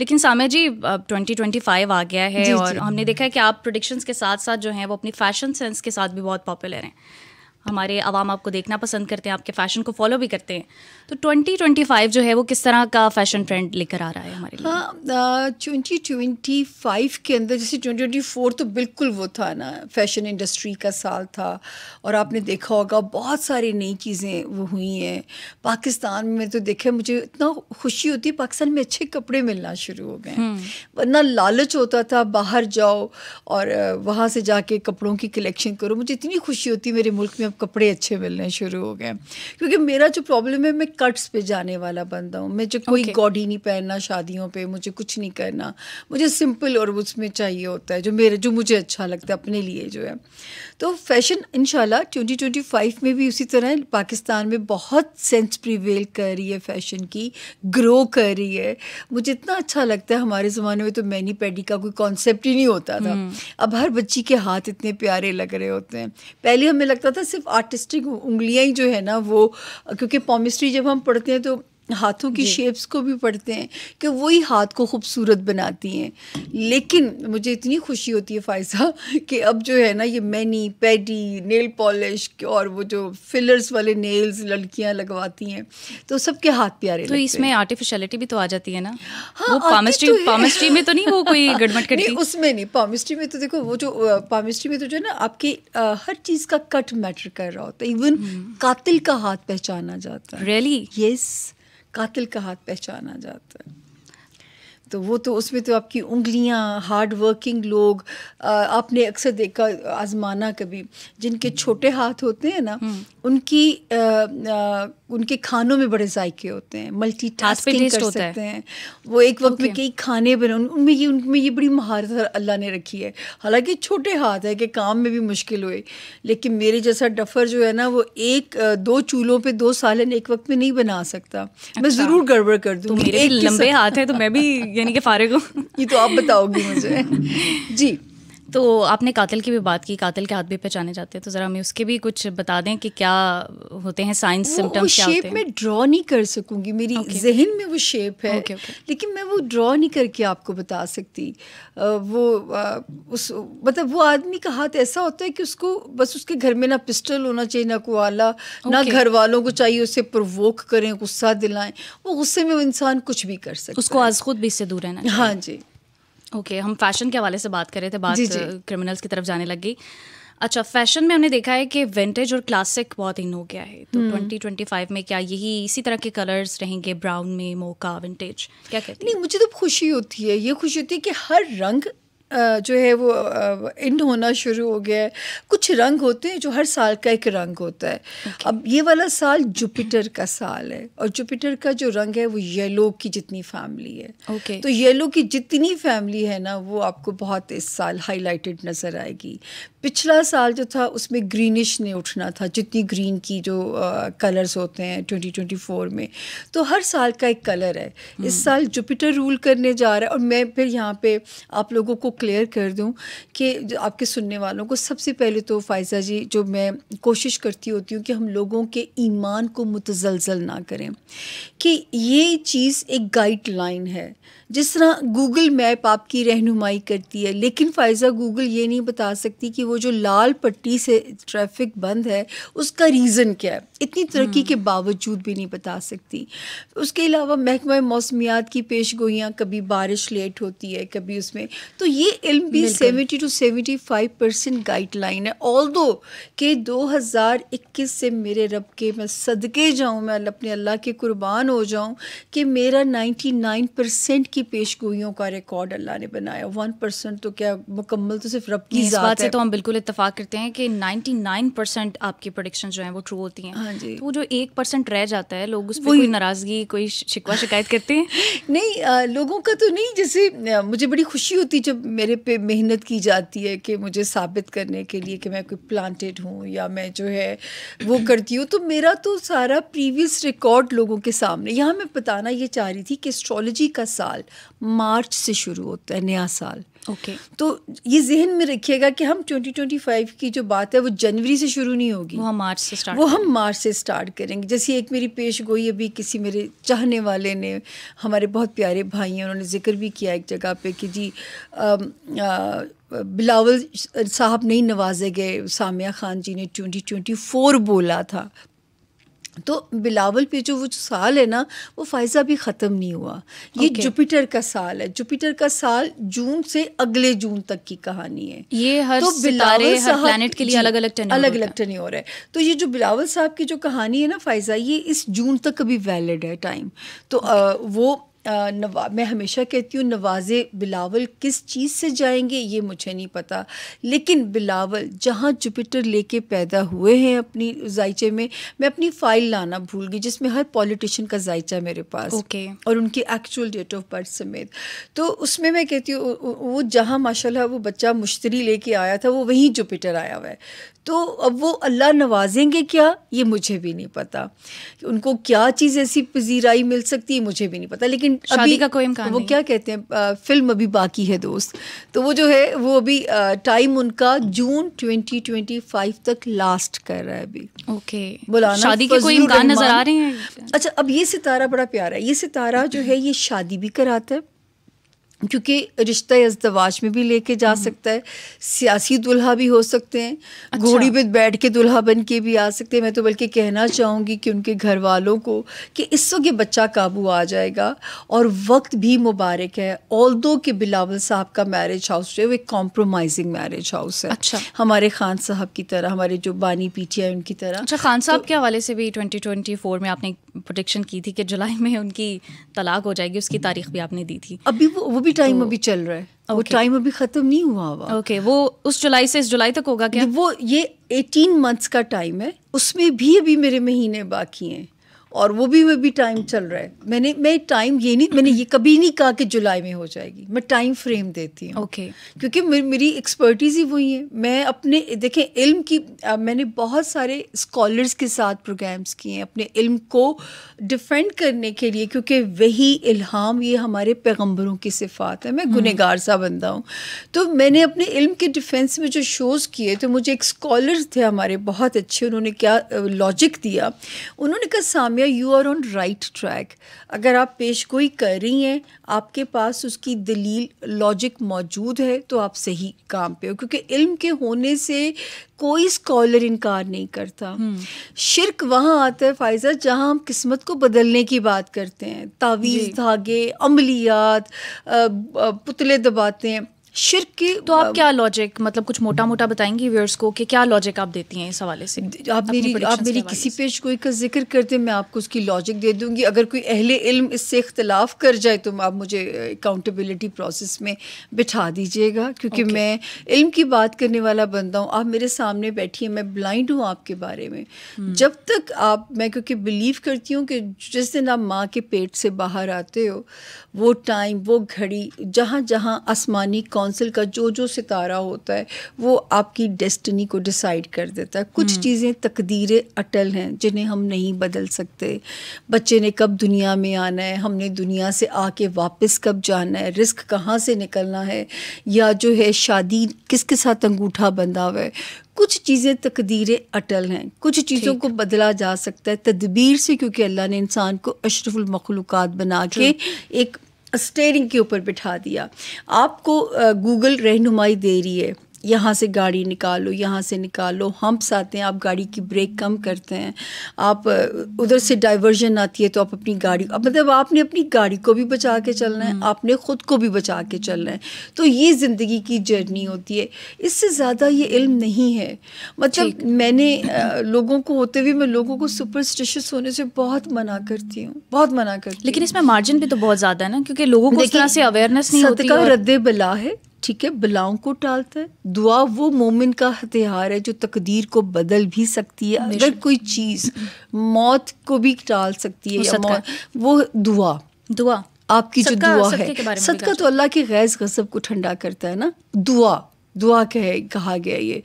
لیکن سامع جی 2025 آ گیا ہے اور ہم نے دیکھا ہے کہ آپ پروڈکشنز کے ساتھ ساتھ جو ہیں وہ اپنی فیشن سینس کے ساتھ بھی بہت پاپولر ہیں. ہمارے عوام آپ کو دیکھنا پسند کرتے ہیں, آپ کے فیشن کو فالو بھی کرتے ہیں. تو 2025 جو ہے وہ کس طرح کا فیشن ٹرینڈ لے کر آ رہا ہے ہمارے لیے؟ ہاں 2025 کے اندر جیسے 2024 تو بالکل وہ تھا نا, فیشن انڈسٹری کا سال تھا, اور آپ نے دیکھا ہوگا بہت ساری نئی چیزیں وہ ہوئی ہیں. پاکستان میں تو دیکھا مجھے اتنا خوشی ہوتی ہے, پاکستان میں اچھے کپڑے ملنا شروع ہو گئے ہیں. ورنہ لالچ ہوتا تھا باہر جاؤ اور وہاں سے جا کے کپڑوں کی کلیکشن کرو. مجھے اتنی خوشی ہوتی ہے میرے ملک میں اب کپڑے اچھے ملنے شروع ہو گئے, کیونکہ میرا جو پرابلم ہے میں کٹس پہ جانے والا بندہ ہوں. میں جو کوئی گاڈی نہیں پہننا شادیوں پہ, مجھے کچھ نہیں کرنا, مجھے سمپل اور اس میں چاہیے ہوتا ہے جو مجھے اچھا لگتا ہے اپنے لیے جو ہے. تو فیشن انشاءاللہ 2025 میں بھی اسی طرح پاکستان میں بہت سینس پریویل کر رہی ہے, فیشن کی گرو کر رہی ہے. مجھے اتنا اچھا لگتا ہے. ہمارے زمانے میں تو مینی پیڈی کا کوئی کانسیپٹ ہی نہیں ہوتا تھا. اب ہر بچی کے ہاتھ اتنے پیارے لگ رہے ہوتے ہیں. پہلے ہمیں لگتا تھا صرف آرٹسٹک انگلیاں ہی جو ہے نا وہ, کیونکہ پومسٹری جب ہم پڑھتے ہیں تو ہاتھوں کی شیپس کو بھی پڑھتے ہیں کہ وہی ہاتھ کو خوبصورت بناتی ہیں. لیکن مجھے اتنی خوشی ہوتی ہے فائزہ کہ اب جو ہے نا یہ مینی پیڈی, نیل پالش اور وہ جو فلرز والے نیلز لڑکیاں لگواتی ہیں تو سب کے ہاتھ پیارے لگتے ہیں. تو اس میں آرٹیفیشلٹی بھی تو آ جاتی ہے نا. وہ پامسٹری میں تو نہیں وہ کوئی گڑبڑ کرتی؟ نہیں اس میں نہیں. پامسٹری میں تو دیکھو وہ جو پامسٹری میں تو جو ہے نا آپ کی ہر چیز کا کٹ میٹر کر رہا ہوتا ہے. ایون قاتل کا ہاتھ پہچانا جاتا ہے. ریئلی؟ یس, قاتل کا ہاتھ پہچانا جاتا ہے. تو وہ تو اس میں تو آپ کی انگلیاں, ہارڈ ورکنگ لوگ, آپ نے اکثر دیکھا آزمانا کبھی جن کے چھوٹے ہاتھ ہوتے ہیں نا ان کے کھانوں میں بڑے ذائقے ہوتے ہیں, ملٹی ٹاسکنگ کر سکتے ہیں وہ, ایک وقت میں کئی کھانے بنا, ان میں یہ بڑی مہارت اللہ نے رکھی ہے. حالانکہ چھوٹے ہاتھ ہے کہ کام میں بھی مشکل ہوئے, لیکن میرے جیسا ڈفر جو ہے نا وہ 1-2 چولہوں پہ 2 سالن ایک وقت میں نہیں بنا سکتا. میں ضرور گڑبڑ کر دوں. میرے لمبے ہاتھ ہیں تو میں بھی یعنی کہ فارغ ہوں. یہ تو آپ بتاؤ گی مجھے. جی تو آپ نے قاتل کی بھی بات کی, قاتل کے ہاتھ بھی پہچانے جاتے ہیں, تو ذرا ہمیں اس کے بھی کچھ بتا دیں کہ کیا ہوتے ہیں سائنس سمٹمس کیا ہوتے ہیں. شیپ میں ڈرا نہیں کر سکوں گی, میری ذہن میں وہ شیپ ہے لیکن میں وہ ڈرا نہیں کر کے آپ کو بتا سکتی. مطلب وہ آدمی کا ہاتھ ایسا ہوتا ہے کہ اس کو بس اس کے گھر میں نہ پسٹل ہونا چاہیے, نہ کوئی آلہ, نہ گھر والوں کو چاہیے اسے پرووک کریں, غصہ دلائیں. وہ غصے میں وہ انسان کچھ بھی کر سکتا ہے. اس کو از خود بھی اس سے دور رہنا چاہیے. ہاں جی. اوکے, ہم فیشن کے حوالے سے بات کر رہے تھے, بات کرمنلز کی طرف جانے لگ گئی. اچھا, فیشن میں ہم نے دیکھا ہے کہ ونٹیج اور کلاسک بہت ان ہو گیا ہے, تو 2025 میں کیا یہی اسی طرح کے کلرز رہیں گے, براؤن میں, موکا, ونٹیج, کیا کہتے ہیں؟ نہیں, مجھے تو خوشی ہوتی ہے, یہ خوشی ہوتی ہے کہ ہر رنگ جو ہے وہ انڈ ہونا شروع ہو گیا ہے. کچھ رنگ ہوتے ہیں جو ہر سال کا ایک رنگ ہوتا ہے. اب یہ والا سال جوپیٹر کا سال ہے, اور جوپیٹر کا جو رنگ ہے وہ یلو کی جتنی فیملی ہے. تو یلو کی جتنی فیملی ہے نا وہ آپ کو بہت اس سال ہائی لائٹڈ نظر آئے گی. پچھلا سال جو تھا اس میں گرینش نے اٹھنا تھا, جتنی گرین کی جو کلرز ہوتے ہیں 2024 میں. تو ہر سال کا ایک کلر ہے. اس سال جوپیٹر رول کرنے جا رہا ہے. اور میں پھر یہاں پہ آپ لوگوں کو کلیئر کر دوں کہ آپ کے سننے والوں کو, سب سے پہلے تو فائزہ جی جو میں کوشش کرتی ہوتی ہوں کہ ہم لوگوں کے ایمان کو متزلزل نہ کریں, کہ یہ چیز ایک گائیڈ لائن ہے. جس طرح گوگل میپ آپ کی رہنمائی کرتی ہے, لیکن فائزہ گوگل یہ نہیں بتا سکتی کہ وہ جو لال پٹی سے ٹریفک بند ہے اس کا ریزن کیا ہے. اتنی ترقی کے باوجود بھی نہیں بتا سکتی. اس کے علاوہ محکمہ موسمیات کی پیش گوئیاں, کبھی بارش لیٹ ہوتی ہے, کبھی اس میں, تو یہ علم بھی 70 to 75% گائیڈ لائن ہے. آلدو کہ 2021 سے میرے رب کے میں صدقے جاؤں, میں اپنے اللہ کے قربان ہو جاؤں کہ میرا 99% کی پیش گوئیوں کا ریکارڈ اللہ نے بنایا. 1% تو کیا مکمل تو صرف رب کی ذات ہے. اس بات سے تو ہم بالکل اتفاق کرتے ہیں کہ 99% آپ کی پریڈکشن جو ہیں وہ ٹرو ہوتی ہیں. تو وہ جو 1% رہ جاتا ہے, لوگ اس پہ کوئی ناراضگی, کوئی شکوہ شکایت کرتے ہیں؟ نہیں, لوگوں کا تو نہیں. جیسے مجھے بڑی خوشی ہوتی جب میرے پہ محنت کی جاتی ہے کہ مجھے ثابت کرنے کے لیے کہ میں کوئی پلانٹیڈ ہوں یا میں جو ہے وہ کرتی ہوں. تو میرا تو سارا پریویس ریکارڈ لوگوں کے سامنے. یہاں میں بتانا یہ چاہ رہی تھی کہ اسٹرالوجی کا سال مارچ سے شروع ہوتا ہے، نیا سال. اوکے. تو یہ ذہن میں رکھیے گا کہ ہم 2025 کی جو بات ہے وہ جنوری سے شروع نہیں ہوگی، وہ ہم مارچ سے اسٹارٹ کریں گے. جیسے ایک میری پیش گوئی ابھی کسی میرے چاہنے والے نے، ہمارے بہت پیارے بھائی ہیں، انہوں نے ذکر بھی کیا ایک جگہ پہ کہ جی بلاول صاحب نہیں نوازے گئے، سامیہ خان جی نے 2024 بولا تھا. تو بلاول پہ جو وہ سال ہے نا، وہ فائزہ بھی ختم نہیں ہوا. یہ جوپیٹر کا سال ہے. جوپیٹر کا سال جون سے اگلے جون تک کی کہانی ہے. یہ ہر ستارے، ہر پلانٹ کے لیے الگ الگ ٹینیور ہے. تو یہ جو بلاول صاحب کی جو کہانی ہے نا فائزہ، یہ اس جون تک ابھی ویلڈ ہے ٹائم. تو وہ میں ہمیشہ کہتی ہوں نوازے بلاول کس چیز سے جائیں گے یہ مجھے نہیں پتا، لیکن بلاول جہاں جوپیٹر لے کے پیدا ہوئے ہیں اپنی ذائچے میں اپنی فائل لانا بھول گئی جس میں ہر پولیٹیشین کا ذائچہ میرے پاس، اور ان کی ایکچوئل ڈیٹ آف برتھ سمیت. تو اس میں کہتی ہوں وہ جہاں ماشاءاللہ وہ بچہ مشتری لے کے آیا تھا، وہ وہیں جوپیٹر آیا ہوا ہے. تو اب وہ اللہ نوازیں گے کیا یہ مجھے بھی نہیں پتا، ان کو کیا چیز ایسی پذیرائی مل سکتی ہے مجھے بھی نہیں پتا. لیکن شادی کا کوئی امکان وہ کیا کہتے ہیں، فلم ابھی باقی ہے دوست. تو وہ جو ہے وہ ابھی ٹائم ان کا جون 2025 تک لاسٹ کر رہا ہے ابھی. اوکے. مولانا شادی کے کوئی امکان نظر آ رہے ہیں؟ اچھا، اب یہ ستارہ بڑا پیارا ہے. یہ ستارہ جو ہے یہ شادی بھی کراتا ہے، کیونکہ رشتہ ازدواج میں بھی لے کے جا سکتا ہے. سیاسی دلہا بھی ہو سکتے ہیں، گھوڑی پہ بیٹھ کے دلہا بن کے بھی آ سکتے ہیں. میں تو بلکہ کہنا چاہوں گی کہ ان کے گھر والوں کو کہ اس وقت یہ بچہ قابو آ جائے گا اور وقت بھی مبارک ہے. آلدو کہ بلاول صاحب کا میرج ہاؤس جو ہے وہ ایک کمپرومائزنگ میرج ہاؤس ہے. اچھا. ہمارے خان صاحب کی طرح، ہمارے جو بانی پی ٹی آئی ان کی طرح. اچھا، خان صاحب کے حوالے سے بھی 2024 میں آپ نے پروڈکشن کی تھی کہ جولائی میں ان کی طلاق ہو جائے گی، اس کی تاریخ بھی آپ نے دی تھی. ابھی وہ بھی ٹائم ابھی چل رہا ہے، وہ ٹائم ابھی ختم نہیں ہوا ہوا. اوکے. وہ اس جولائی سے اس جولائی تک ہوگا کیا؟ وہ یہ 18 months کا ٹائم ہے، اس میں بھی ابھی میرے مہینے باقی ہیں اور وہ بھی ٹائم چل رہا ہے. میں ٹائم میں نے یہ کبھی نہیں کہا کہ جولائی میں ہو جائے گی، میں ٹائم فریم دیتی ہوں. اوکے. کیونکہ میری ایکسپرٹیز ہی وہی ہے. میں اپنے دیکھیں علم کی، میں نے بہت سارے اسکالرس کے ساتھ پروگرامس کیے ہیں اپنے علم کو ڈیفینڈ کرنے کے لیے، کیونکہ وہی الہام یہ ہمارے پیغمبروں کی صفات ہے. میں گنہگار سا بندہ ہوں. تو میں نے اپنے علم کے ڈیفینس میں جو شوز کیے تو مجھے ایک اسکالرس تھے ہمارے بہت اچھے، انہوں نے کیا لاجک دیا. انہوں نے کہا Samia you are on right track. اگر آپ پیش گوئی کر رہی ہیں، آپ کے پاس اس کی دلیل لاجک موجود ہے تو آپ صحیح کام پہ ہو. کیونکہ علم کے ہونے سے کوئی اسکالر انکار نہیں کرتا. شرک وہاں آتا ہے فائزہ جہاں ہم قسمت کو بدلنے کی بات کرتے ہیں، تعویذ دھاگے، عملیات، پتلے دباتے ہیں. شرک کے تو آپ کیا لاجک، مطلب کچھ موٹا موٹا بتائیں گی ویورز کو کہ کیا لاجک آپ دیتی ہیں اس حوالے سے؟ آپ میری کسی پیش گوئی کا ذکر کرتے میں آپ کو اس کی لاجک دے دوں گی. اگر کوئی اہل علم اس سے اختلاف کر جائے تو آپ مجھے اکاؤنٹیبلٹی پروسیس میں بٹھا دیجیے گا، کیونکہ میں علم کی بات کرنے والا بندہ ہوں. آپ میرے سامنے بیٹھی ہیں، میں بلائنڈ ہوں آپ کے بارے میں. جب تک میں کیونکہ بلیو کرتی ہوں کہ جس دن آپ ماں کے پیٹ سے باہر آتے ہو، وہ ٹائم، وہ گھڑی، جہاں جہاں آسمانی کونسل کا جو ستارہ ہوتا ہے وہ آپ کی ڈیسٹنی کو ڈیسائیڈ کر دیتا ہے. کچھ چیزیں تقدیر اٹل ہیں جنہیں ہم نہیں بدل سکتے. بچے نے کب دنیا میں آنا ہے، ہم نے دنیا سے آ کے واپس کب جانا ہے، رزق کہاں سے نکلنا ہے، یا جو ہے شادی کس کے ساتھ انگوٹھا بندھا ہوا ہے. کچھ چیزیں تقدیر اٹل ہیں، کچھ چیزوں کو بدلا جا سکتا ہے تدبیر سے، کیونکہ اللہ نے انسان کو اشرف المخلوقات بنا کے ایک اسٹیئرنگ کے اوپر بٹھا دیا. آپ کو گوگل رہنمائی دے رہی ہے، یہاں سے گاڑی نکالو، یہاں سے نکالو، ہمپس آتے ہیں، آپ گاڑی کی بریک کم کرتے ہیں، آپ ادھر سے ڈائیورژن آتی ہے تو آپ اپنی گاڑی، مطلب آپ نے اپنی گاڑی کو بھی بچا کے چلنا ہے، آپ نے خود کو بھی بچا کے چلنا ہے. تو یہ زندگی کی جرنی ہوتی ہے. اس سے زیادہ یہ علم نہیں ہے. مطلب میں نے لوگوں کو ہوتے ہوئے میں لوگوں کو سپرسٹیشس ہونے سے بہت منع کرتی ہوں، بہت منع کرتی ہوں. لیکن اس میں مارجن بھی تو بہت زیادہ ہے نا، کیونکہ لوگوں کو اس طرح سے اویئرنیس نہیں ہوتی. صدقہ رد بلا ہے، ٹھیک ہے، بلاؤں کو ٹالتا ہے. دعا وہ مومن کا ہتھیار ہے جو تقدیر کو بدل بھی سکتی ہے. اگر کوئی چیز موت کو بھی ٹال سکتی ہے یا وہ دعا آپ کی جو دعا ہے. صدقہ تو اللہ کے غیظ غضب کو ٹھنڈا کرتا ہے نا. دعا کہا گیا یہ.